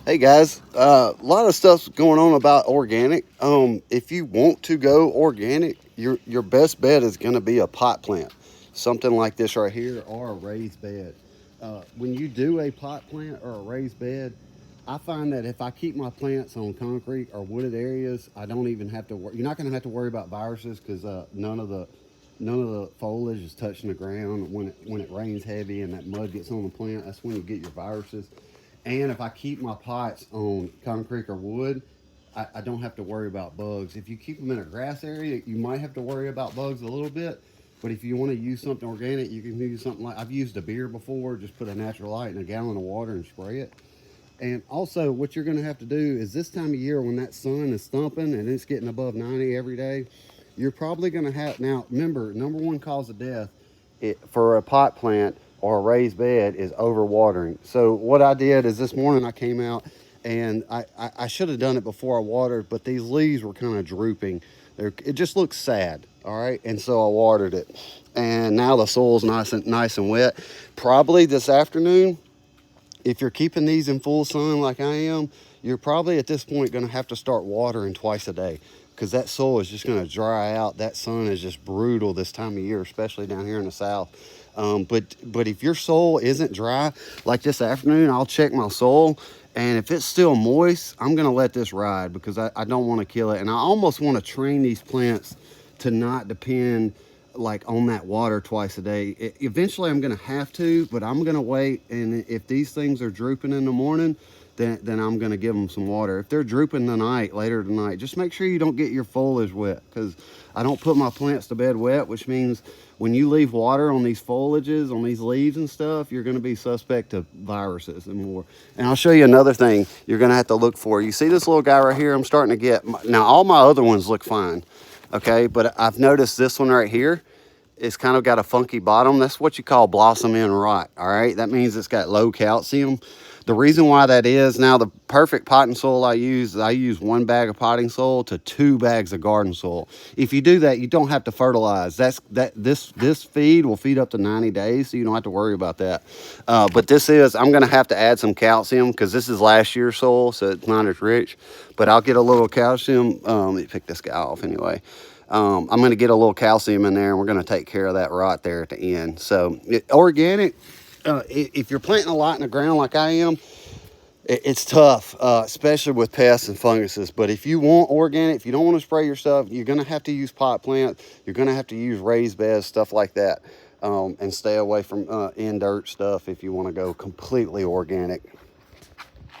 Hey guys, a lot of stuff's going on about organic. If you want to go organic, your best bet is going to be a pot plant, something like this right here, or a raised bed. When you do a pot plant or a raised bed, I find that if I keep my plants on concrete or wooded areas, I don't even have to. You're not going to have to worry about viruses because none of the foliage is touching the ground. When it rains heavy and that mud gets on the plant, that's when you get your viruses. And if I keep my pots on concrete or wood, I don't have to worry about bugs. If you keep them in a grass area, you might have to worry about bugs a little bit. But if you want to use something organic, you can use something like I've used a beer before. Just put a natural light in a gallon of water and spray it. And also, what you're going to have to do is this time of year when that sun is thumping and it's getting above 90 every day, you're probably going to have. Now, remember, number one cause of death for a pot plant or a raised bed is overwatering. So, what I did is this morning I came out and I should have done it before I watered, but these leaves were kind of drooping. It just looks sad. All right. And so I watered it. And now the soil's nice and wet. Probably this afternoon, if you're keeping these in full sun like I am, you're probably at this point going to have to start watering twice a day because that soil is just going to dry out. That sun is just brutal this time of year, especially down here in the south. But if your soil isn't dry, like this afternoon, I'll check my soil. And if it's still moist, I'm going to let this ride because I don't want to kill it. And I almost want to train these plants to not depend like on that water twice a day. Eventually I'm going to have to, but I'm going to wait. And if these things are drooping in the morning, then I'm going to give them some water. If they're drooping later tonight, just make sure you don't get your foliage wet because I don't put my plants to bed wet, which means when you leave water on these foliages, on these leaves and stuff, you're going to be suspect of viruses and more. And I'll show you another thing you're going to have to look for. You see this little guy right here? I'm starting to get, now all my other ones look fine. Okay, but I've noticed this one right here, it's kind of got a funky bottom. That's what you call blossom end rot. All right, that means it's got low calcium. The reason why that is, now the perfect potting soil I use 1 bag of potting soil to 2 bags of garden soil. If you do that, you don't have to fertilize. This feed will feed up to 90 days, so you don't have to worry about that. But I'm going to have to add some calcium because this is last year's soil, so it's not as rich. But I'll get a little calcium. Let me pick this guy off anyway. I'm going to get a little calcium in there, and we're going to take care of that rot there at the end. So organic, if you're planting a lot in the ground like I am, it's tough, especially with pests and funguses. But if you want organic, if you don't want to spray your stuff, you're going to have to use pot plants. You're going to have to use raised beds, stuff like that, and stay away from in dirt stuff if you want to go completely organic.